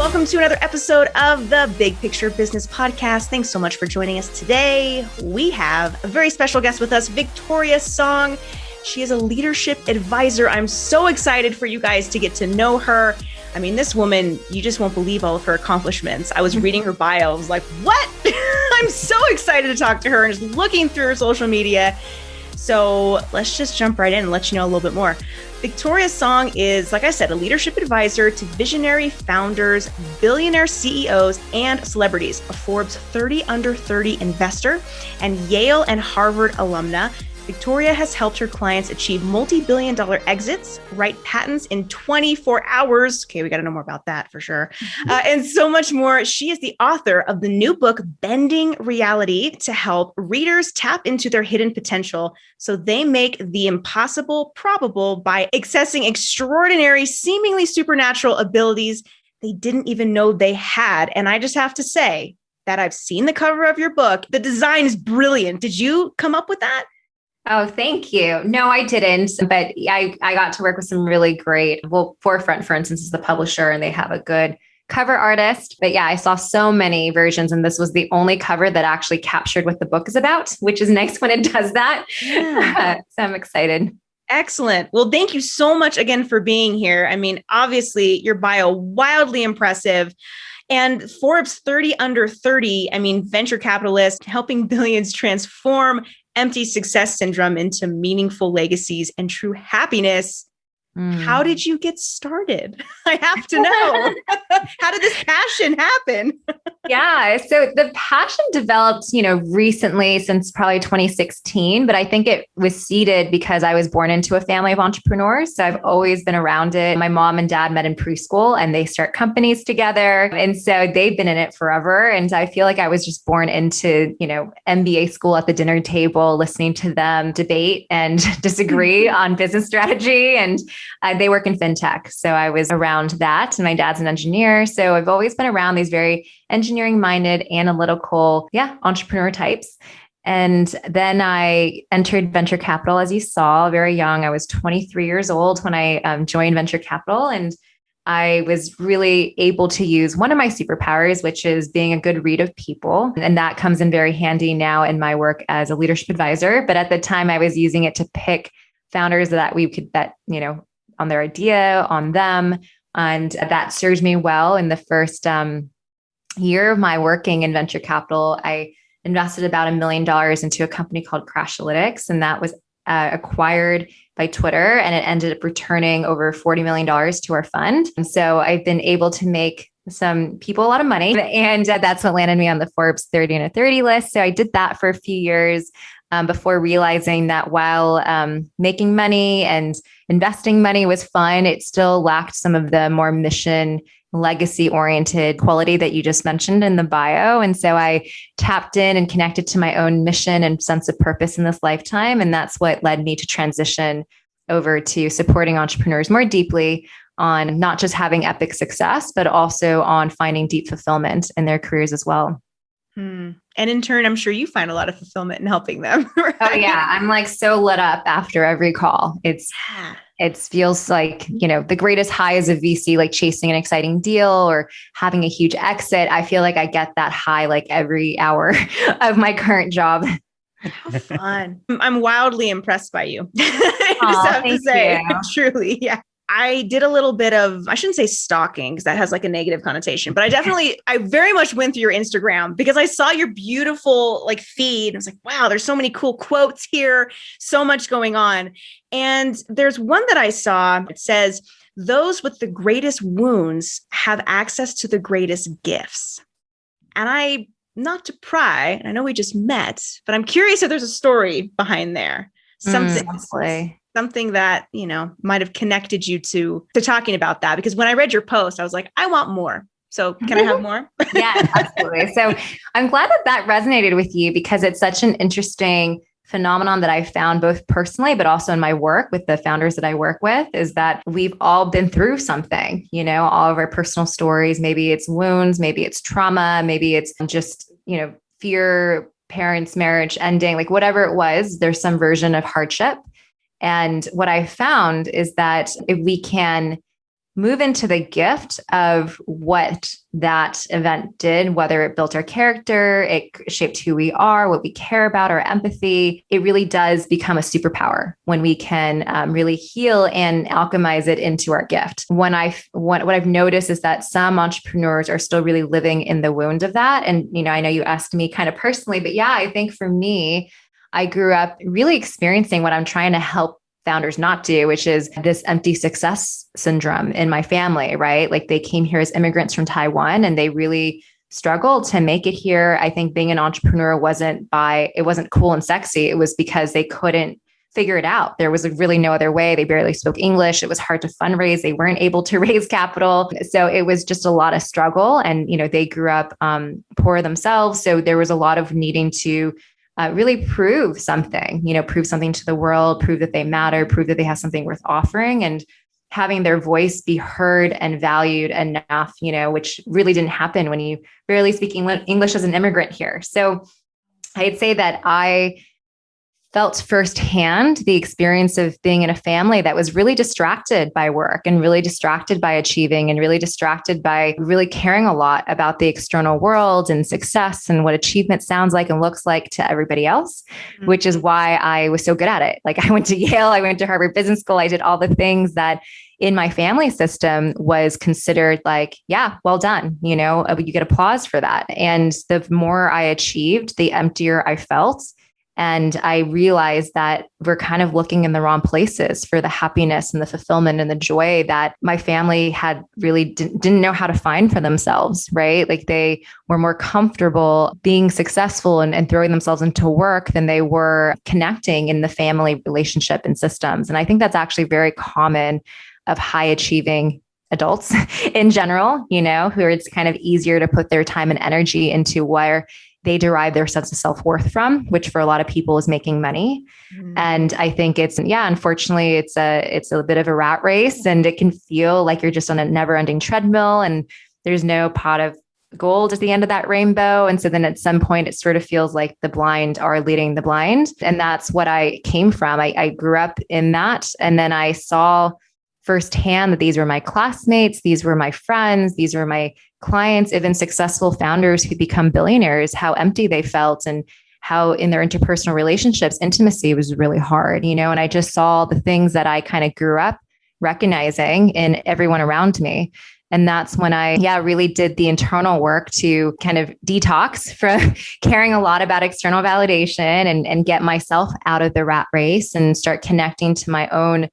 Welcome to another episode of the Big Picture Business Podcast. Thanks so much for joining us today. We have a very special guest with us, Victoria Song. She is a leadership advisor. I'm so excited for you guys to get to know her. I mean, this woman, you just won't believe all of her accomplishments. I was reading her bio. I was like, what? I'm so excited to talk to her and just looking through her social media. So let's just jump right in and let you know a little bit more. Victoria Song is, like I said, a leadership advisor to visionary founders, billionaire CEOs, and celebrities, a Forbes 30 under 30 investor, and Yale and Harvard alumna. Victoria has helped her clients achieve multi-billion-dollar exits, write patents in 24 hours. Okay, we got to know more about that for sure. And so much more. She is the author of the new book, Bending Reality, to help readers tap into their hidden potential so they make the impossible probable by accessing extraordinary, seemingly supernatural abilities they didn't even know they had. And I just have to say that I've seen the cover of your book. The design is brilliant. Did you come up with that? Oh, thank you. No, I didn't, but I got to work with some really great, Forefront, for instance, is the publisher and they have a good cover artist. But yeah, I saw so many versions and this was the only cover that actually captured what the book is about, which is nice when it does that. Yeah. So I'm excited. Excellent. Well, thank you so much again for being here. I mean, obviously your bio, wildly impressive. And Forbes 30 under 30, I mean, venture capitalist, helping billions transform empty success syndrome into meaningful legacies and true happiness. How did you get started? I have to know. How did this passion happen? Yeah. So the passion developed, recently since probably 2016, but I think it was seeded because I was born into a family of entrepreneurs. So I've always been around it. My mom and dad met in preschool and they start companies together. And so they've been in it forever. And I feel like I was just born into, MBA school at the dinner table, listening to them debate and disagree on business strategy. And they work in fintech. So I was around that. And my dad's an engineer. So I've always been around these very engineering minded, analytical, entrepreneur types. And then I entered venture capital, as you saw, very young. I was 23 years old when I joined venture capital. And I was really able to use one of my superpowers, which is being a good read of people. And that comes in very handy now in my work as a leadership advisor. But at the time I was using it to pick founders that we could bet, on their idea, on them. And that served me well. In the first year of my working in venture capital, I invested about $1 million into a company called Crashlytics, and that was acquired by Twitter, and it ended up returning over $40 million to our fund. And so I've been able to make some people a lot of money, and that's what landed me on the Forbes 30 under 30 list. So I did that for a few years before realizing that while making money and investing money was fun, it still lacked some of the more mission legacy-oriented quality that you just mentioned in the bio. And so I tapped in and connected to my own mission and sense of purpose in this lifetime. And that's what led me to transition over to supporting entrepreneurs more deeply on not just having epic success, but also on finding deep fulfillment in their careers as well. And in turn, I'm sure you find a lot of fulfillment in helping them. Right? Oh yeah. I'm like so lit up after every call. It feels like, the greatest high as a VC, like chasing an exciting deal or having a huge exit. I feel like I get that high like every hour of my current job. How fun. I'm wildly impressed by you. I just have to say, truly. Yeah. I did a little bit of, I shouldn't say stalking because that has like a negative connotation, but I very much went through your Instagram because I saw your beautiful like feed. I was like, wow, there's so many cool quotes here, so much going on. And there's one that I saw. It says, those with the greatest wounds have access to the greatest gifts. And not to pry, I know we just met, but I'm curious if there's a story behind there. Something that, might have connected you to talking about that. Because when I read your post, I was like, I want more. So can I have more? Yeah, absolutely. So I'm glad that resonated with you because it's such an interesting phenomenon that I found both personally, but also in my work with the founders that I work with, is that we've all been through something, all of our personal stories. Maybe it's wounds, maybe it's trauma, maybe it's just, fear, parents, marriage ending, like whatever it was, there's some version of hardship. And what I found is that if we can move into the gift of what that event did, whether it built our character, it shaped who we are, what we care about, our empathy. It really does become a superpower when we can really heal and alchemize it into our gift. What I've noticed is that some entrepreneurs are still really living in the wound of that. And, I know you asked me kind of personally, but yeah, I think for me, I grew up really experiencing what I'm trying to help founders not do, which is this empty success syndrome in my family, right? Like they came here as immigrants from Taiwan and they really struggled to make it here. I think being an entrepreneur wasn't cool and sexy. It was because they couldn't figure it out. There was really no other way. They barely spoke English. It was hard to fundraise. They weren't able to raise capital. So it was just a lot of struggle. And, they grew up poor themselves. So there was a lot of needing to really prove something to the world, prove that they matter, prove that they have something worth offering, and having their voice be heard and valued enough, which really didn't happen when you barely speak English as an immigrant here. So I'd say that I felt firsthand the experience of being in a family that was really distracted by work and really distracted by achieving and really distracted by really caring a lot about the external world and success and what achievement sounds like and looks like to everybody else, which is why I was so good at it. Like I went to Yale, I went to Harvard Business School, I did all the things that in my family system was considered like, yeah, well done. You get applause for that. And the more I achieved, the emptier I felt. And I realized that we're kind of looking in the wrong places for the happiness and the fulfillment and the joy that my family had really didn't know how to find for themselves, right? Like they were more comfortable being successful and throwing themselves into work than they were connecting in the family relationship and systems. And I think that's actually very common of high achieving adults in general, who it's kind of easier to put their time and energy into where they derive their sense of self-worth from, which for a lot of people is making money. And I think unfortunately, it's a bit of a rat race, and it can feel like you're just on a never-ending treadmill and there's no pot of gold at the end of that rainbow. And so then at some point, it sort of feels like the blind are leading the blind. And that's what I came from. I grew up in that. And then I saw firsthand that these were my classmates, these were my friends, these were my clients, even successful founders who become billionaires, how empty they felt and how in their interpersonal relationships, intimacy was really hard, and I just saw the things that I kind of grew up recognizing in everyone around me. And that's when I, really did the internal work to kind of detox from caring a lot about external validation and get myself out of the rat race and start connecting to my own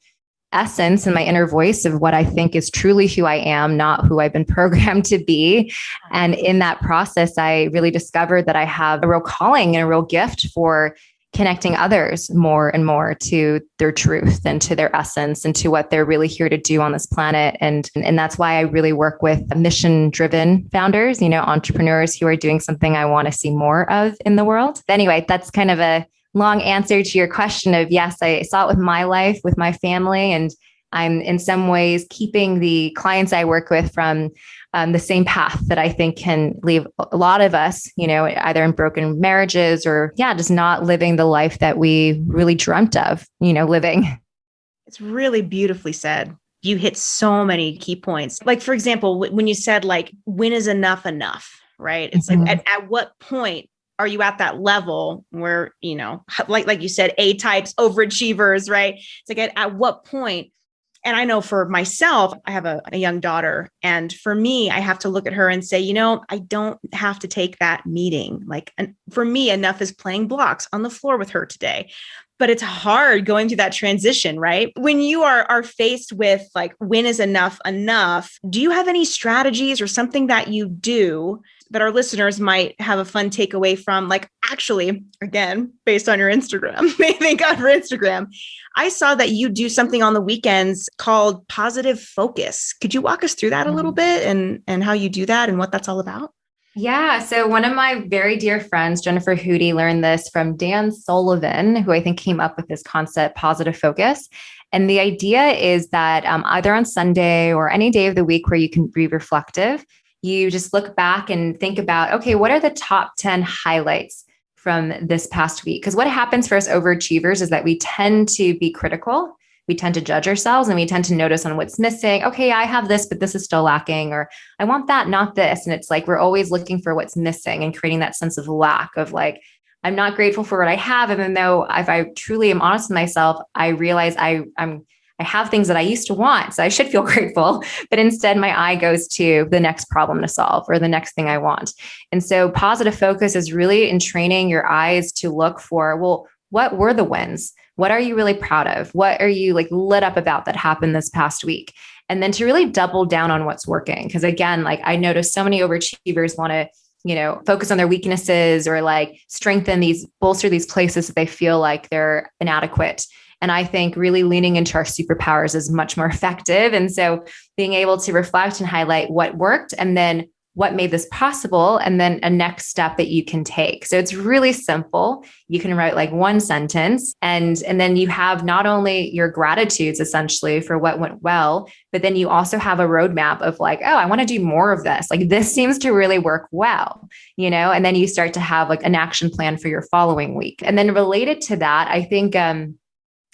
essence and my inner voice of what I think is truly who I am, not who I've been programmed to be. And in that process, I really discovered that I have a real calling and a real gift for connecting others more and more to their truth and to their essence and to what they're really here to do on this planet. And that's why I really work with mission-driven founders, entrepreneurs who are doing something I want to see more of in the world. Anyway, that's kind of a long answer to your question of, yes, I saw it with my life, with my family, and I'm in some ways keeping the clients I work with from the same path that I think can leave a lot of us, either in broken marriages or, just not living the life that we really dreamt of, living. It's really beautifully said. You hit so many key points. Like, for example, when you said like, when is enough, right? It's like, at what point are you at that level where, like you said, A types, overachievers, right? It's like at what point? And I know for myself, I have a young daughter. And for me, I have to look at her and say, I don't have to take that meeting. Like, and for me, enough is playing blocks on the floor with her today. But it's hard going through that transition, right? When you are faced with like, when is enough, do you have any strategies or something that you do that our listeners might have a fun takeaway from? Like, actually, again, based on your Instagram, thank God for Instagram, I saw that you do something on the weekends called positive focus. Could you walk us through that a little bit and how you do that and what that's all about? Yeah. So one of my very dear friends, Jennifer Hootie, learned this from Dan Sullivan, who I think came up with this concept, positive focus. And the idea is that either on Sunday or any day of the week where you can be reflective, you just look back and think about, okay, what are the top 10 highlights from this past week? Because what happens for us overachievers is that we tend to be critical. we tend to judge ourselves and we tend to notice on what's missing. Okay, I have this, but this is still lacking, or I want that, not this. And it's like, we're always looking for what's missing and creating that sense of lack of like, I'm not grateful for what I have. Even though if I truly am honest with myself, I realize I have things that I used to want. So I should feel grateful, but instead my eye goes to the next problem to solve or the next thing I want. And so positive focus is really in training your eyes to look for, well, what were the wins? What are you really proud of? What are you like lit up about that happened this past week? And then to really double down on what's working. Because again, like I noticed so many overachievers want to, focus on their weaknesses or like bolster these places that they feel like they're inadequate. And I think really leaning into our superpowers is much more effective. And so being able to reflect and highlight what worked and then what made this possible, and then a next step that you can take. So it's really simple. You can write like one sentence and then you have not only your gratitudes essentially for what went well, but then you also have a roadmap of like, oh, I want to do more of this. Like this seems to really work well, and then you start to have like an action plan for your following week. And then related to that, I think,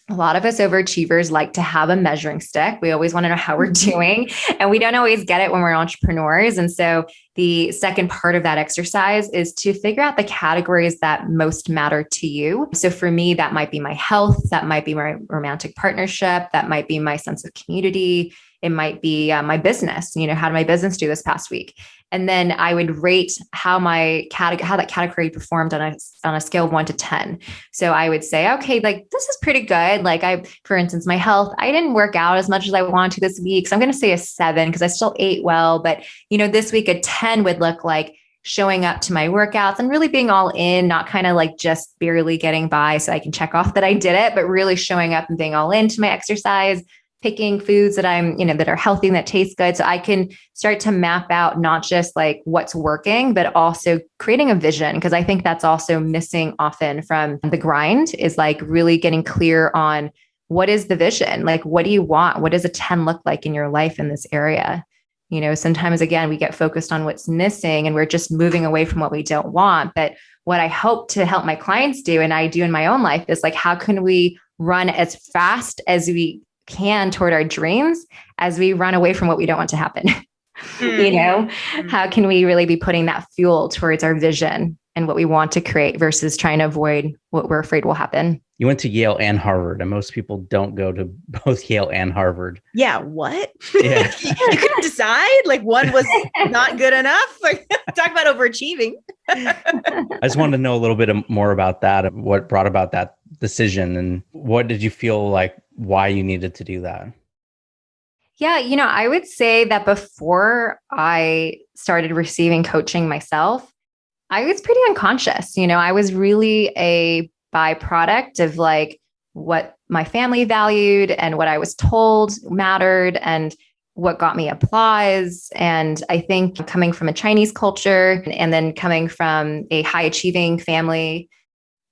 a lot of us overachievers like to have a measuring stick. We always want to know how we're doing, and we don't always get it when we're entrepreneurs. And so the second part of that exercise is to figure out the categories that most matter to you. So for me, that might be my health, that might be my romantic partnership, that might be my sense of community. It might be my business. How did my business do this past week? And then I would rate how that category performed on a scale of 1 to 10. So I would say, okay, like this is pretty good. Like for instance, my health, I didn't work out as much as I wanted to this week. So I'm going to say a 7 because I still ate well. But this week a 10 would look like showing up to my workouts and really being all in, not kind of like just barely getting by so I can check off that I did it, but really showing up and being all into my exercise, picking foods that that are healthy and that taste good. So I can start to map out not just like what's working, but also creating a vision. Because I think that's also missing often from the grind is like really getting clear on what is the vision? Like, what do you want? What does a 10 look like in your life in this area? Sometimes again, we get focused on what's missing and we're just moving away from what we don't want. But what I hope to help my clients do, and I do in my own life, is like, how can we run as fast as we can toward our dreams as we run away from what we don't want to happen? How can we really be putting that fuel towards our vision and what we want to create versus trying to avoid what we're afraid will happen? You went to Yale and Harvard, and most people don't go to both Yale and Harvard. Yeah. What? Yeah. You couldn't decide? Like one was not good enough? Like, talk about overachieving. I just wanted to know a little bit more about that, what brought about that decision, and what did you feel like why you needed to do that? Yeah, I would say that before I started receiving coaching myself, I was pretty unconscious. I was really a byproduct of like what my family valued and what I was told mattered and what got me applause. And I think coming from a Chinese culture and then coming from a high achieving family,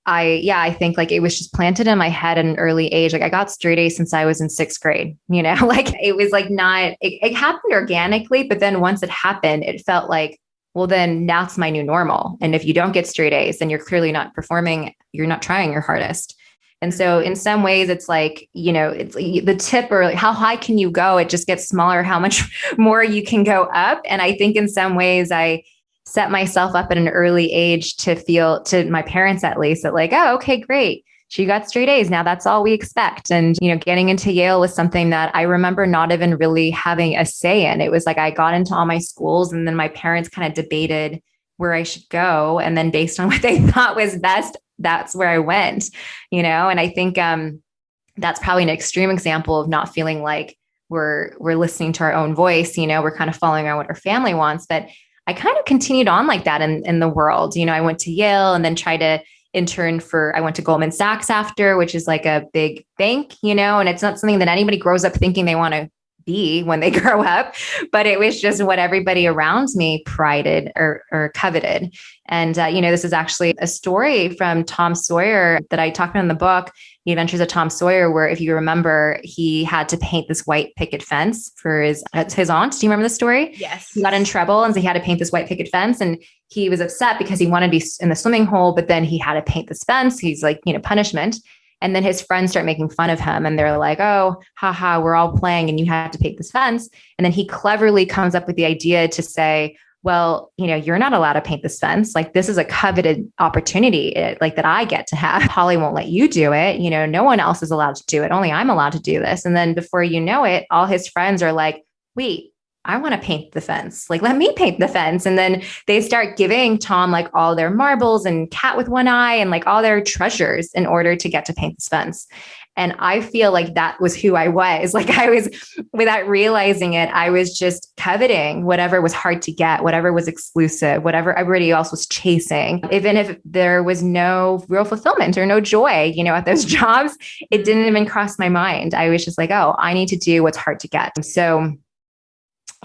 I think like it was just planted in my head at an early age. Like I got straight A's since I was in 6th grade, like it was like it happened organically. But then once it happened, it felt like, well, then that's my new normal. And if you don't get straight A's, then you're clearly not performing. You're not trying your hardest. And so in some ways it's like, it's the tip or like how high can you go? It just gets smaller, how much more you can go up. And I think in some ways I set myself up at an early age to feel, to my parents at least, that like, oh, okay, great. She got straight A's. Now that's all we expect. And, getting into Yale was something that I remember not even really having a say in. It was like I got into all my schools and then my parents kind of debated where I should go. And then based on what they thought was best, that's where I went, and I think that's probably an extreme example of not feeling like we're listening to our own voice. We're kind of following around what our family wants. But I kind of continued on like that in the world. I went to Yale and then tried to intern I went to Goldman Sachs after, which is like a big bank, and it's not something that anybody grows up thinking they want to be when they grow up, but it was just what everybody around me prided or coveted. And, this is actually a story from Tom Sawyer that I talk about in the book, The Adventures of Tom Sawyer, where if you remember, he had to paint this white picket fence for his aunt. Do you remember the story? Yes. He got in trouble and so he had to paint this white picket fence and he was upset because he wanted to be in the swimming hole, but then he had to paint this fence. He's like, punishment. And then his friends start making fun of him and they're like, oh, haha, we're all playing and you have to paint this fence. And then he cleverly comes up with the idea to say, well, you're not allowed to paint this fence. Like, this is a coveted opportunity, like that I get to have. Holly won't let you do it. No one else is allowed to do it. Only I'm allowed to do this. And then before you know it, all his friends are like, wait, I want to paint the fence. Like, let me paint the fence. And then they start giving Tom like all their marbles and cat with one eye and like all their treasures in order to get to paint this fence. And I feel like that was who I was. Like, I was, without realizing it, I was just coveting whatever was hard to get, whatever was exclusive, whatever everybody else was chasing. Even if there was no real fulfillment or no joy, at those jobs, it didn't even cross my mind. I was just like, oh, I need to do what's hard to get. So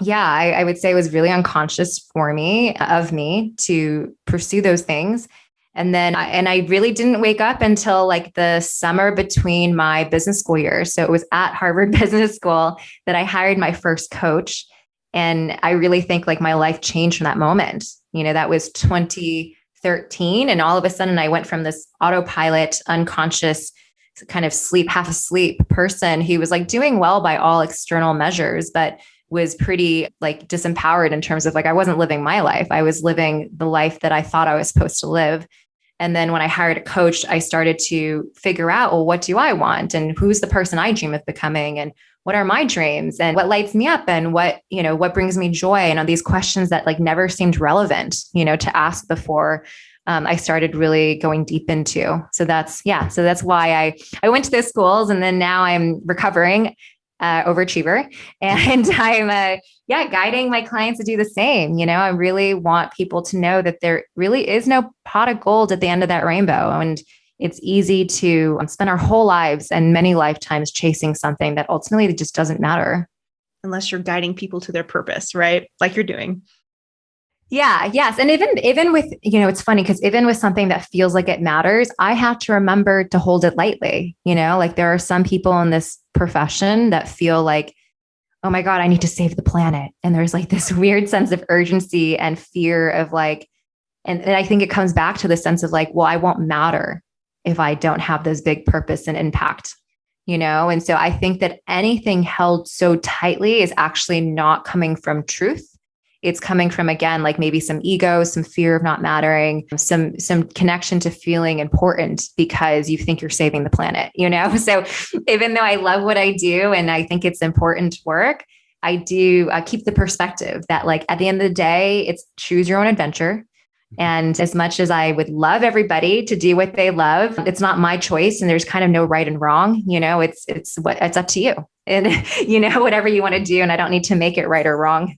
yeah, I would say it was really unconscious for me, of me, to pursue those things. And then I really didn't wake up until like the summer between my business school years. So it was at Harvard Business School that I hired my first coach. And I really think like my life changed from that moment. That was 2013. And all of a sudden I went from this autopilot, unconscious, kind of half asleep person who was like doing well by all external measures, but was pretty like disempowered in terms of like, I wasn't living my life. I was living the life that I thought I was supposed to live. And then when I hired a coach, I started to figure out, well, what do I want? And who's the person I dream of becoming? And what are my dreams? And what lights me up? And what brings me joy? And all these questions that like never seemed relevant, to ask before I started really going deep into. So that's why I went to those schools. And then now I'm recovering overachiever. And I'm, guiding my clients to do the same. I really want people to know that there really is no pot of gold at the end of that rainbow. And it's easy to spend our whole lives and many lifetimes chasing something that ultimately just doesn't matter. Unless you're guiding people to their purpose, right? Like you're doing. Yeah. Yes. And even with, it's funny because even with something that feels like it matters, I have to remember to hold it lightly. Like there are some people in this profession that feel like, oh my God, I need to save the planet. And there's like this weird sense of urgency and fear of like, and I think it comes back to the sense of like, well, I won't matter if I don't have this big purpose and impact, And so I think that anything held so tightly is actually not coming from truth. It's coming from, again, like maybe some ego, some fear of not mattering, some connection to feeling important because you think you're saving the planet, So even though I love what I do and I think it's important work, I do keep the perspective that like at the end of the day, it's choose your own adventure. And as much as I would love everybody to do what they love, it's not my choice. And there's kind of no right and wrong, it's up to you and, whatever you want to do. And I don't need to make it right or wrong.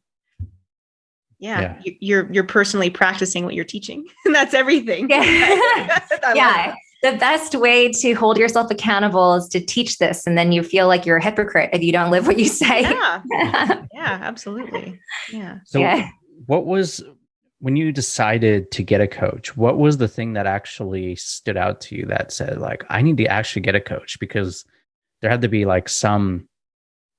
Yeah. You're personally practicing what you're teaching. And that's everything. Yeah. The best way to hold yourself accountable is to teach this. And then you feel like you're a hypocrite if you don't live what you say. Yeah. Yeah, absolutely. Yeah. So what was, when you decided to get a coach, what was the thing that actually stood out to you that said like, I need to actually get a coach? Because there had to be like some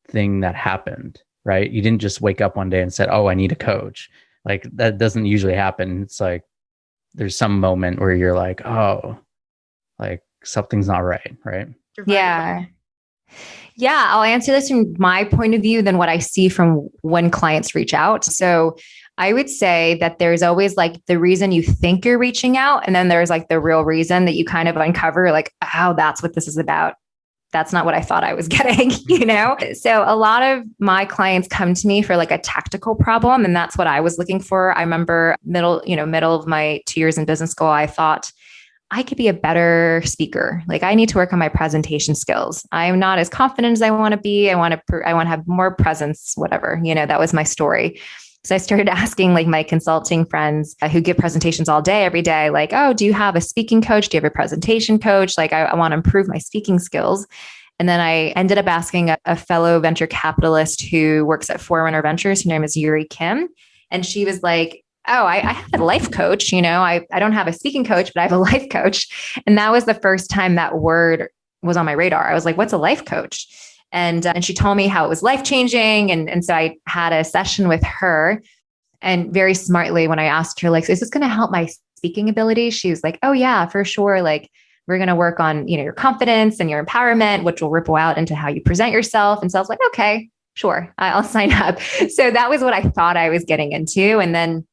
thing that happened. Right? You didn't just wake up one day and said, oh, I need a coach. Like that doesn't usually happen. It's like, there's some moment where you're like, oh, like something's not right. Right. Yeah. Yeah. I'll answer this from my point of view than what I see from when clients reach out. So I would say that there's always like the reason you think you're reaching out. And then there's like the real reason that you kind of uncover like, oh, that's what this is about. That's not what I thought I was getting, So a lot of my clients come to me for like a tactical problem. And that's what I was looking for. I remember middle of my 2 years in business school, I thought I could be a better speaker. Like I need to work on my presentation skills. I'm not as confident as I want to be. I want to have more presence, whatever, that was my story. So I started asking like my consulting friends who give presentations all day, every day, like, oh, do you have a speaking coach? Do you have a presentation coach? Like I want to improve my speaking skills. And then I ended up asking a fellow venture capitalist who works at Forerunner Ventures. Her name is Yuri Kim. And she was like, oh, I have a life coach. I don't have a speaking coach, but I have a life coach. And that was the first time that word was on my radar. I was like, what's a life coach? And she told me how it was life-changing. And so I had a session with her, and very smartly, when I asked her, like, is this going to help my speaking ability? She was like, oh yeah, for sure. Like we're going to work on, your confidence and your empowerment, which will ripple out into how you present yourself. And so I was like, okay, sure, I'll sign up. So that was what I thought I was getting into. And then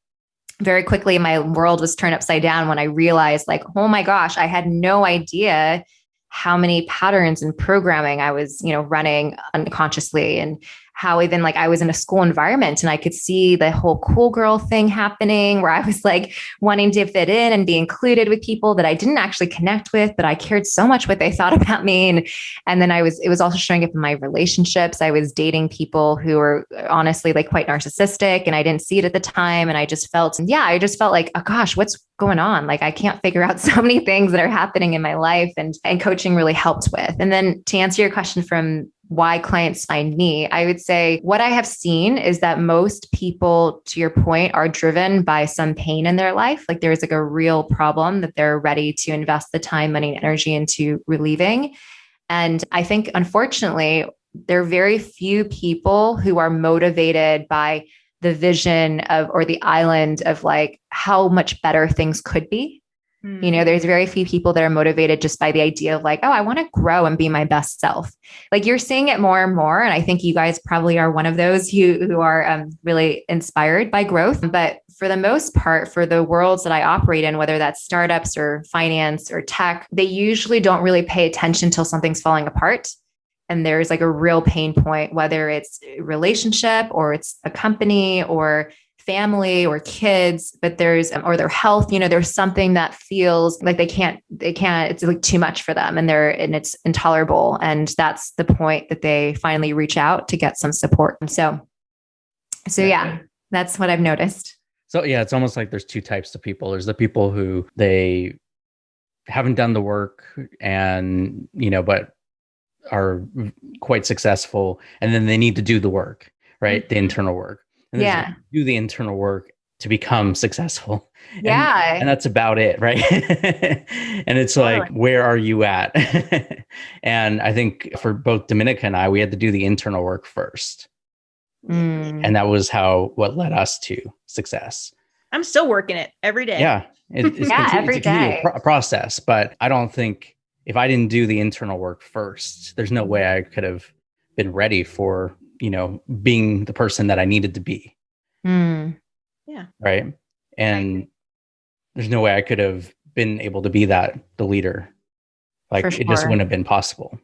very quickly, my world was turned upside down when I realized, like, oh my gosh, I had no idea how many patterns and programming I was, running unconsciously, and how even like I was in a school environment and I could see the whole cool girl thing happening where I was like wanting to fit in and be included with people that I didn't actually connect with, but I cared so much what they thought about me. And then it was also showing up in my relationships. I was dating people who were honestly like quite narcissistic, and I didn't see it at the time. And I just felt like, oh gosh, what's going on? Like, I can't figure out so many things that are happening in my life, and coaching really helped with. And then to answer your question from why clients find me, I would say what I have seen is that most people, to your point, are driven by some pain in their life. Like there's like a real problem that they're ready to invest the time, money, and energy into relieving. And I think, unfortunately, there are very few people who are motivated by the vision of, or the island of like how much better things could be. There's very few people that are motivated just by the idea of like, oh, I want to grow and be my best self. Like you're seeing it more and more. And I think you guys probably are one of those who are really inspired by growth. But for the most part, for the worlds that I operate in, whether that's startups or finance or tech, they usually don't really pay attention till something's falling apart. And there's like a real pain point, whether it's a relationship or it's a company or family or kids, but or their health, there's something that feels like they can't, it's like too much for them, and it's intolerable. And that's the point that they finally reach out to get some support. And so yeah, that's what I've noticed. So yeah, it's almost like there's two types of people. There's the people who they haven't done the work and, but are quite successful, and then they need to do the work, right? The internal work. And do the internal work to become successful. And that's about it, right? And it's like, where are you at? And I think for both Dominica and I, we had to do the internal work first. And that was what led us to success. I'm still working it every day. Yeah. It's every day. A process, but I don't think if I didn't do the internal work first, there's no way I could have been ready for being the person that I needed to be. Yeah. Right. And there's no way I could have been able to be the leader. Like it just wouldn't have been possible.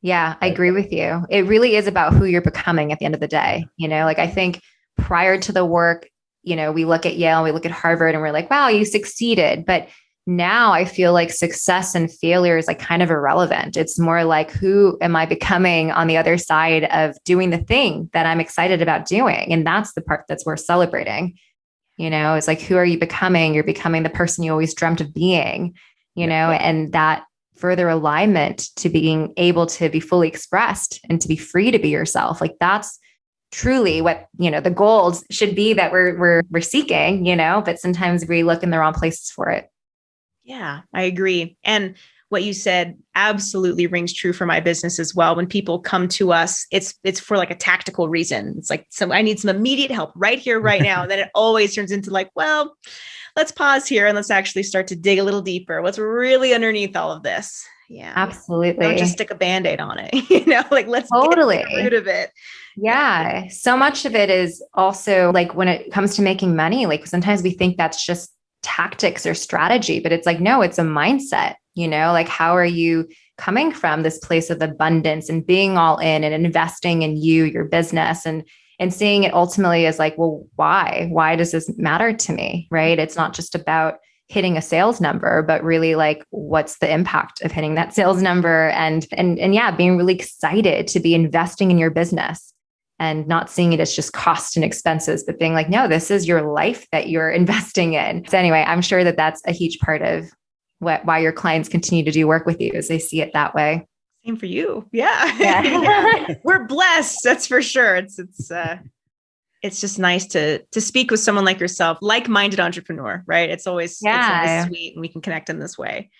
Yeah, I agree with you. It really is about who you're becoming at the end of the day. Like I think prior to the work, we look at Yale, we look at Harvard, and we're like, wow, you succeeded. But now I feel like success and failure is like kind of irrelevant. It's more like, who am I becoming on the other side of doing the thing that I'm excited about doing? And that's the part that's worth celebrating. It's like, who are you becoming? You're becoming the person you always dreamt of being, and that further alignment to being able to be fully expressed and to be free to be yourself. Like that's truly what, the goals should be that we're seeking, but sometimes we look in the wrong places for it. Yeah, I agree. And what you said absolutely rings true for my business as well. When people come to us, it's for like a tactical reason. It's like, I need some immediate help right here, right now. And then it always turns into like, well, let's pause here and let's actually start to dig a little deeper. What's really underneath all of this? Yeah, absolutely. Don't just stick a Band-Aid on it, like let's get to the root of it. Yeah. So much of it is also like when it comes to making money, like sometimes we think that's just tactics or strategy, but it's like, no, it's a mindset, like how are you coming from this place of abundance and being all in and investing in your business and seeing it ultimately as like, well, why does this matter to me? Right. It's not just about hitting a sales number, but really like, what's the impact of hitting that sales number? And yeah, being really excited to be investing in your business. And not seeing it as just cost and expenses, but being like, no, this is your life that you're investing in. So anyway, I'm sure that that's a huge part of why your clients continue to do work with you, is they see it that way. Same for you. Yeah. We're blessed. That's for sure. It's just nice to speak with someone like yourself, like-minded entrepreneur, right? It's always sweet, and we can connect in this way.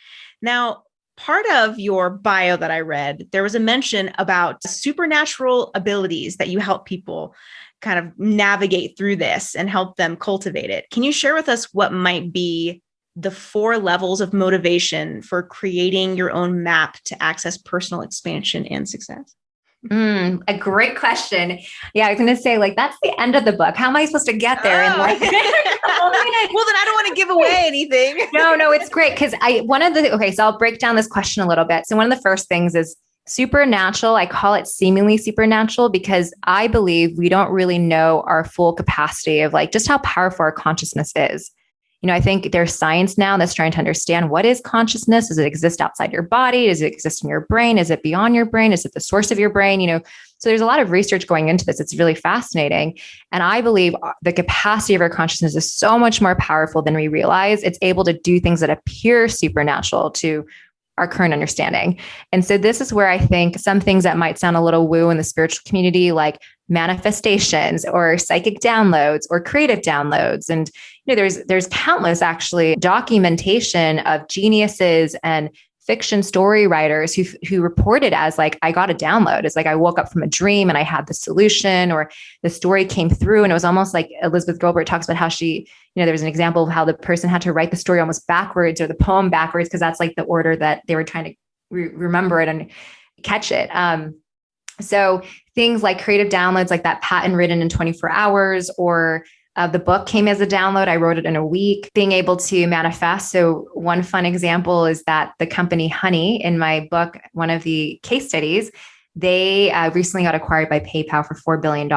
Now, part of your bio that I read, there was a mention about supernatural abilities that you help people kind of navigate through this and help them cultivate it. Can you share with us what might be the 4 levels of motivation for creating your own map to access personal expansion and success? A great question. Yeah, I was going to say, like, that's the end of the book. How am I supposed to get there? Well, then I don't want to give away anything. No, it's great. Because so I'll break down this question a little bit. So one of the first things is supernatural. I call it seemingly supernatural because I believe we don't really know our full capacity of like just how powerful our consciousness is. I think there's science now that's trying to understand what is consciousness. Does it exist outside your body? Does it exist in your brain? Is it beyond your brain? Is it the source of your brain? So there's a lot of research going into this. It's really fascinating. And I believe the capacity of our consciousness is so much more powerful than we realize. It's able to do things that appear supernatural to our current understanding. And so this is where I think some things that might sound a little woo in the spiritual community, like manifestations or psychic downloads or creative downloads. And there's countless actually documentation of geniuses and fiction story writers who reported as like, I got a download. It's like I woke up from a dream and I had the solution, or the story came through. And it was almost like Elizabeth Gilbert talks about how she, there was an example of how the person had to write the story almost backwards or the poem backwards, because that's like the order that they were trying to remember it and catch it. So things like creative downloads, like that patent written in 24 hours, or the book came as a download. I wrote it in a week, being able to manifest. So one fun example is that the company Honey, in my book, one of the case studies, they recently got acquired by PayPal for $4 billion.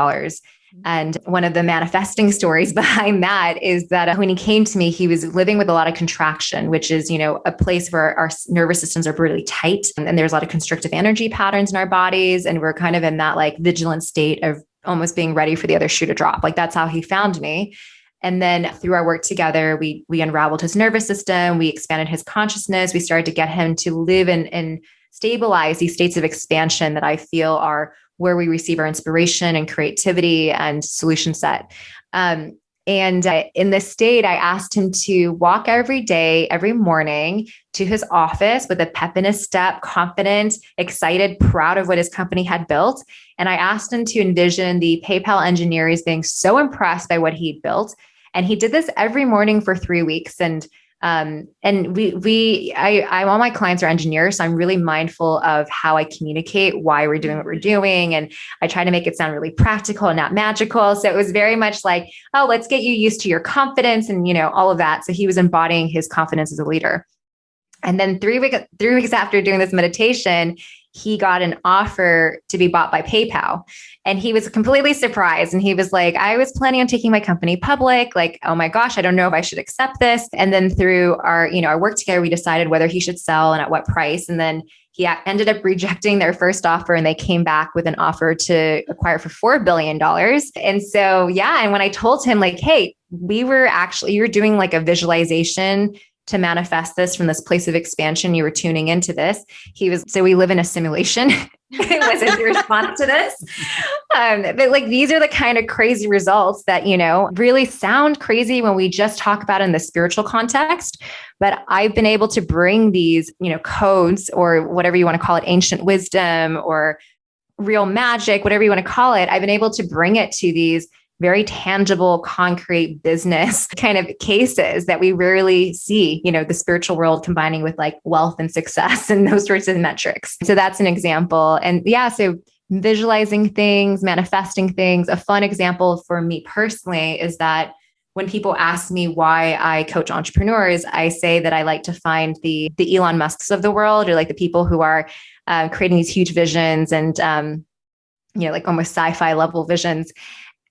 And one of the manifesting stories behind that is that when he came to me, he was living with a lot of contraction, which is, a place where our nervous systems are really tight. And there's a lot of constrictive energy patterns in our bodies. And we're kind of in that like vigilant state of almost being ready for the other shoe to drop. Like that's how he found me. And then through our work together, we unraveled his nervous system. We expanded his consciousness. We started to get him to live and stabilize these states of expansion that I feel are where we receive our inspiration and creativity and solution set. And in this state, I asked him to walk every day, every morning to his office with a pep in his step, confident, excited, proud of what his company had built. And I asked him to envision the PayPal engineers being so impressed by what he'd built. And he did this every morning for 3 weeks. And all my clients are engineers, so I'm really mindful of how I communicate why we're doing what we're doing. And I try to make it sound really practical and not magical. So it was very much like, oh, let's get you used to your confidence and, all of that. So he was embodying his confidence as a leader. And then 3 weeks after doing this meditation, he got an offer to be bought by PayPal. And he was completely surprised. And he was like, I was planning on taking my company public. Like, oh my gosh, I don't know if I should accept this. And then through our work together, we decided whether he should sell and at what price. And then he ended up rejecting their first offer, and they came back with an offer to acquire for $4 billion. And so, and when I told him like, hey, you were doing like a visualization to manifest this from this place of expansion, you were tuning into this. So we live in a simulation. It was his response to this. But like, these are the kind of crazy results that, really sound crazy when we just talk about in the spiritual context. But I've been able to bring these, codes or whatever you want to call it, ancient wisdom or real magic, whatever you want to call it. I've been able to bring it to these very tangible, concrete business kind of cases that we rarely see, the spiritual world combining with like wealth and success and those sorts of metrics. So that's an example. And so visualizing things, manifesting things. A fun example for me personally is that when people ask me why I coach entrepreneurs, I say that I like to find the Elon Musks of the world, or like the people who are creating these huge visions and, like almost sci-fi level visions.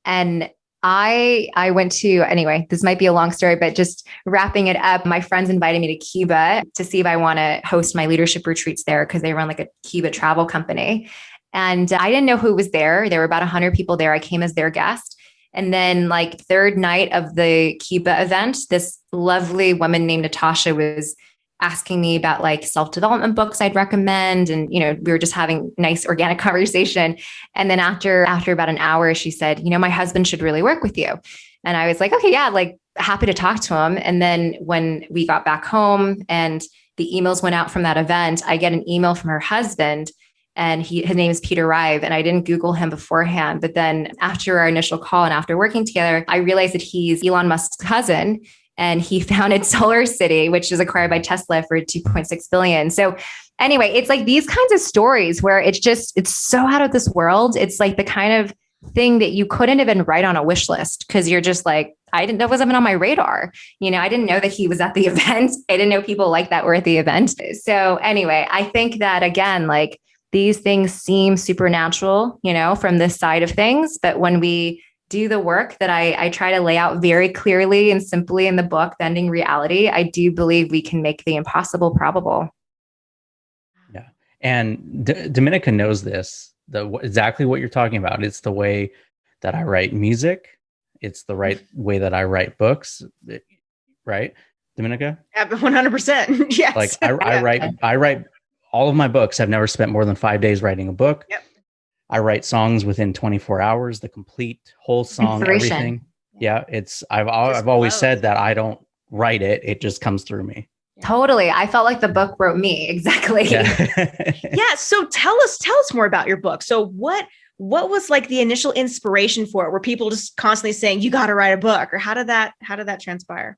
And I went to, anyway, this might be a long story, but just wrapping it up, my friends invited me to Cuba to see if I want to host my leadership retreats there, because they run like a Cuba travel company. And I didn't know who was there. There were about 100 people there. I came as their guest. And then like third night of the Cuba event, this lovely woman named Natasha was asking me about like self-development books I'd recommend. And, we were just having nice organic conversation. And then after about an hour, she said, my husband should really work with you. And I was like, okay, yeah, like happy to talk to him. And then when we got back home and the emails went out from that event, I get an email from her husband, and his name is Peter Rive. And I didn't Google him beforehand. But then after our initial call and after working together, I realized that he's Elon Musk's cousin. and he founded Solar City, which is acquired by Tesla for 2.6 billion. So anyway, it's like these kinds of stories where it's so out of this world. It's like the kind of thing that you couldn't even write on a wish list because you're just like, that wasn't on my radar. I didn't know that he was at the event. I didn't know people like that were at the event. So anyway, I think that again, like these things seem supernatural, from this side of things. But when we do the work that I try to lay out very clearly and simply in the book, Bending Reality, I do believe we can make the impossible probable. Yeah. And Dominica knows this, exactly what you're talking about. It's the way that I write music. It's the right way that I write books, right? Dominica? 100%. Yes. Like I write all of my books. I've never spent more than 5 days writing a book. Yep. I write songs within 24 hours, the complete whole song, everything. Yeah. I've always said that I don't write it. It just comes through me. Totally. I felt like the book wrote me. Exactly. Yeah. So tell us more about your book. So what was like the initial inspiration for it? Were people just constantly saying, you got to write a book, or how did that transpire?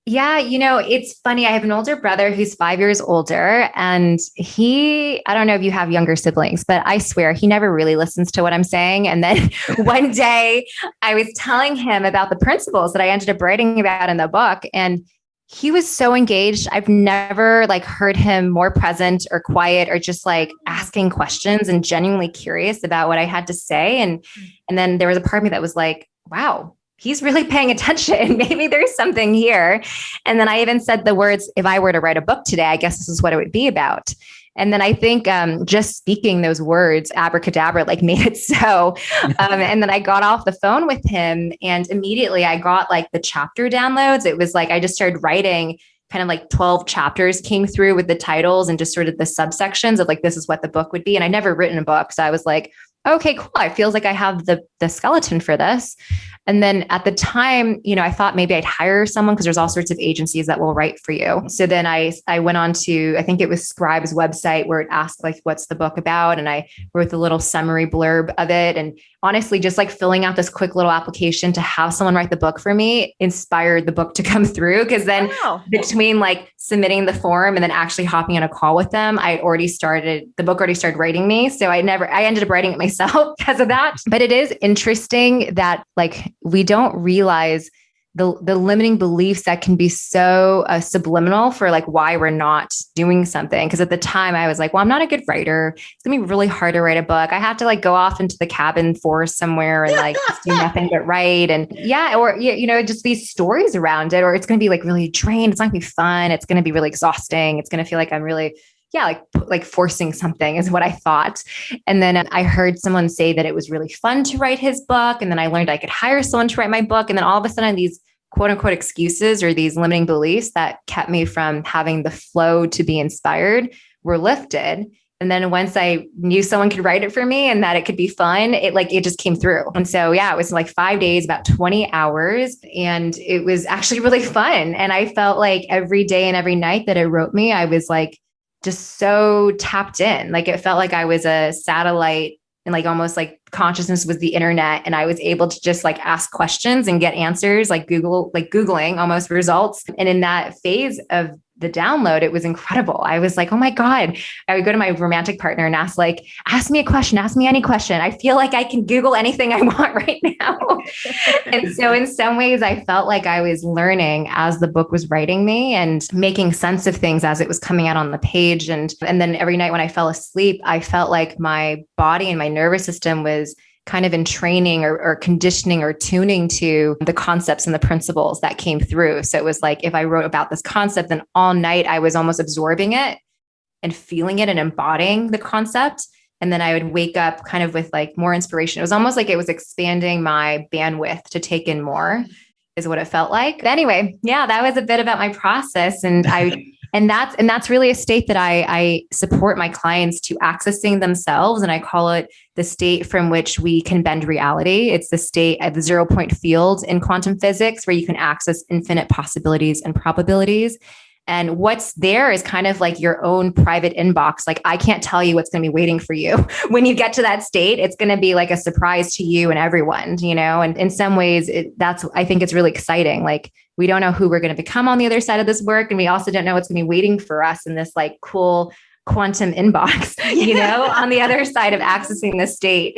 Yeah, it's funny. I have an older brother who's 5 years older, and I don't know if you have younger siblings, but I swear he never really listens to what I'm saying. And then one day I was telling him about the principles that I ended up writing about in the book, and he was so engaged. I've never heard him more present or quiet or just asking questions and genuinely curious about what I had to say. And then there was a part of me that was like, wow, he's really paying attention. Maybe there's something here. And then I even said the words, if I were to write a book today, I guess this is what it would be about. And then I think just speaking those words, abracadabra, made it so. And then I got off the phone with him, and immediately I got the chapter downloads. It was I just started writing kind of 12 chapters came through with the titles and just sort of the subsections of this is what the book would be. And I'd never written a book. So I was like, okay, cool. I feels like I have the skeleton for this. And then at the time, I thought maybe I'd hire someone because there's all sorts of agencies that will write for you. So then I went on to, I think it was Scribe's website where it asked what's the book about? And I wrote the little summary blurb of it. And honestly, just filling out this quick little application to have someone write the book for me inspired the book to come through. Because then between submitting the form and then actually hopping on a call with them, the book already started writing me. So I ended up writing it myself because of that. But it is interesting that we don't realize the limiting beliefs that can be so subliminal for why we're not doing something. Because at the time I was like, well, I'm not a good writer. It's gonna be really hard to write a book. I have to go off into the cabin forest somewhere and just do nothing but write. And just these stories around it, or it's gonna be really drained. It's not gonna be fun. It's gonna be really exhausting. It's gonna feel like I'm really forcing something is what I thought. And then I heard someone say that it was really fun to write his book. And then I learned I could hire someone to write my book. And then all of a sudden these quote unquote excuses or these limiting beliefs that kept me from having the flow to be inspired were lifted. And then once I knew someone could write it for me and that it could be fun, it just came through. And so, it was 5 days, about 20 hours. And it was actually really fun. And I felt every day and every night that it wrote me, I was just so tapped in. It felt like I was a satellite and almost consciousness was the internet. And I was able to just ask questions and get answers, Googling almost results. And in that phase of the download, it was incredible. I was like, oh my God. I would go to my romantic partner and ask ask me a question, ask me any question. I feel like I can Google anything I want right now. And so in some ways I felt like I was learning as the book was writing me and making sense of things as it was coming out on the page. And then every night when I fell asleep, I felt like my body and my nervous system was kind of in training or conditioning or tuning to the concepts and the principles that came through. So it was if I wrote about this concept, then all night I was almost absorbing it and feeling it and embodying the concept. And then I would wake up kind of with more inspiration. It was almost it was expanding my bandwidth to take in more is what it felt like. But anyway, that was a bit about my process. And that's really a state that I support my clients to accessing themselves. And I call it the state from which we can bend reality. It's the state at the 0 point field in quantum physics where you can access infinite possibilities and probabilities. And what's there is kind of like your own private inbox. Like I can't tell you what's going to be waiting for you when you get to that state. It's going to be like a surprise to you and everyone, and in some ways I think it's really exciting. Like we don't know who we're going to become on the other side of this work. And we also don't know what's going to be waiting for us in this like cool quantum inbox, on the other side of accessing the state.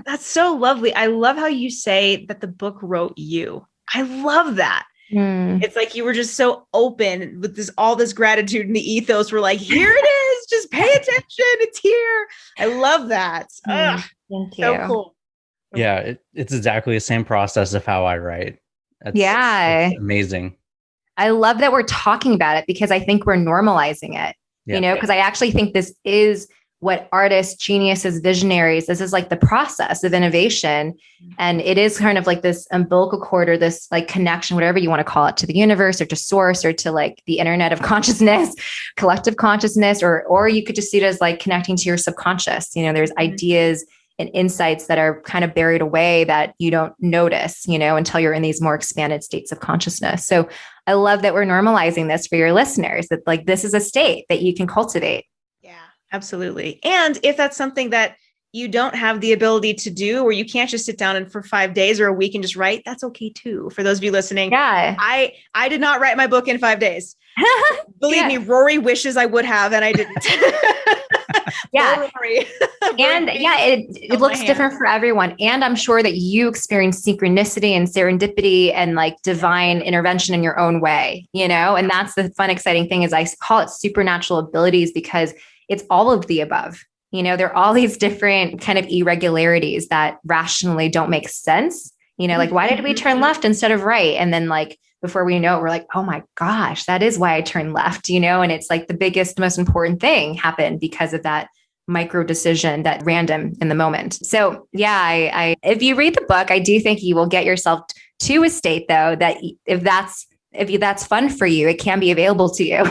That's so lovely. I love how you say that the book wrote you. I love that. It's like you were just so open with all this gratitude and the ethos. We're like, here it is. Just pay attention. It's here. I love that. Thank you. So cool. Yeah, it's exactly the same process of how I write. It's amazing. I love that we're talking about it because I think we're normalizing it, because I actually think this is what artists, geniuses, visionaries, this is like the process of innovation. And it is kind of like this umbilical cord or this like connection, whatever you want to call it, to the universe or to source or to like the internet of consciousness, collective consciousness, or you could just see it as like connecting to your subconscious. There's ideas and insights that are kind of buried away that you don't notice, until you're in these more expanded states of consciousness. So I love that we're normalizing this for your listeners, that like, this is a state that you can cultivate. Absolutely. And if that's something that you don't have the ability to do, or you can't just sit down and for 5 days or a week and just write, that's okay too. For those of you listening, I did not write my book in 5 days. Believe me, Rory wishes I would have, and I didn't. Rory. And it looks different for everyone. And I'm sure that you experience synchronicity and serendipity and like divine intervention in your own way, and that's the fun, exciting thing is I call it supernatural abilities because it's all of the above. There are all these different kind of irregularities that rationally don't make sense. Like, why did we turn left instead of right? And then like, before we know it, we're like, oh my gosh, that is why I turned left, and it's like the biggest, most important thing happened because of that micro decision, that random in the moment. So I if you read the book, I do think you will get yourself to a state though, that if that's fun for you, it can be available to you.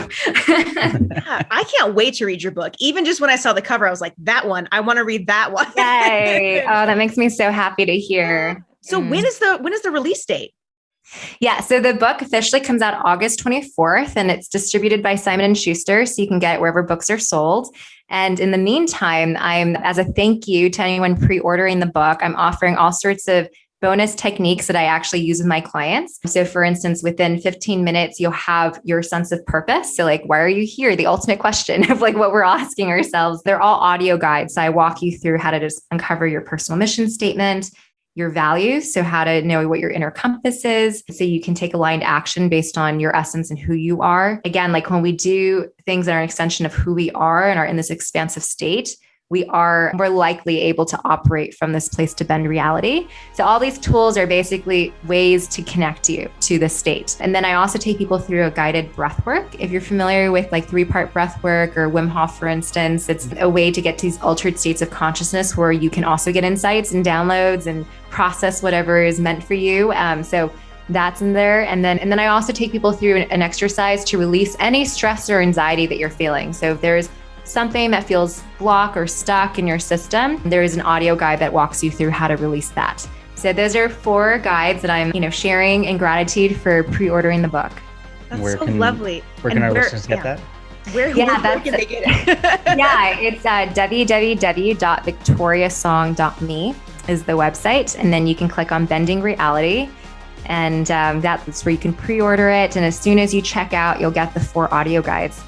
I can't wait to read your book. Even just when I saw the cover, I was like, that one, I want to read that one. Yay. Oh, that makes me so happy to hear. So when is the release date? Yeah. So the book officially comes out August 24th and it's distributed by Simon & Schuster. So you can get it wherever books are sold. And in the meantime, as a thank you to anyone pre-ordering the book, I'm offering all sorts of bonus techniques that I actually use with my clients. So for instance, within 15 minutes, you'll have your sense of purpose. So like, why are you here? The ultimate question of like what we're asking ourselves. They're all audio guides. So I walk you through how to just uncover your personal mission statement, your values. So how to know what your inner compass is. So you can take aligned action based on your essence and who you are. Again, like when we do things that are an extension of who we are and are in this expansive state, we are more likely able to operate from this place to bend reality. So all these tools are basically ways to connect you to the state. And then I also take people through a guided breath work. If you're familiar with like 3-part breath work or Wim Hof, for instance, it's a way to get to these altered states of consciousness where you can also get insights and downloads and process whatever is meant for you. So that's in there. And then I also take people through an exercise to release any stress or anxiety that you're feeling. So if there's something that feels blocked or stuck in your system, there is an audio guide that walks you through how to release that. So those are 4 guides that I'm, sharing in gratitude for pre-ordering the book. That's lovely. Where can our listeners get that? Where can they get it? It's www.victoriasong.me is the website. And then you can click on Bending Reality. And that's where you can pre-order it. And as soon as you check out, you'll get the 4 audio guides.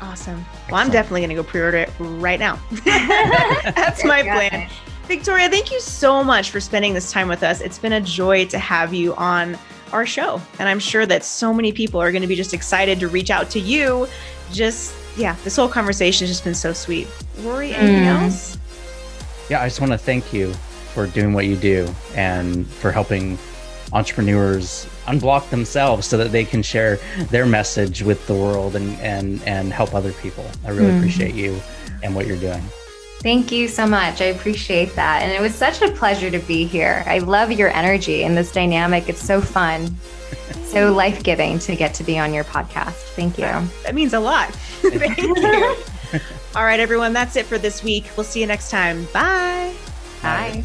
Awesome. Well, I'm definitely going to go pre-order it right now. That's my plan. Victoria, thank you so much for spending this time with us. It's been a joy to have you on our show. And I'm sure that so many people are going to be just excited to reach out to you. This whole conversation has just been so sweet. Rory, anything else? Yeah, I just want to thank you for doing what you do and for helping entrepreneurs unblock themselves so that they can share their message with the world and help other people. I really appreciate you and what you're doing. Thank you so much. I appreciate that. And it was such a pleasure to be here. I love your energy and this dynamic. It's so fun, so life-giving to get to be on your podcast. Thank you. That means a lot. Thank you. All right, everyone, that's it for this week. We'll see you next time. Bye. Bye.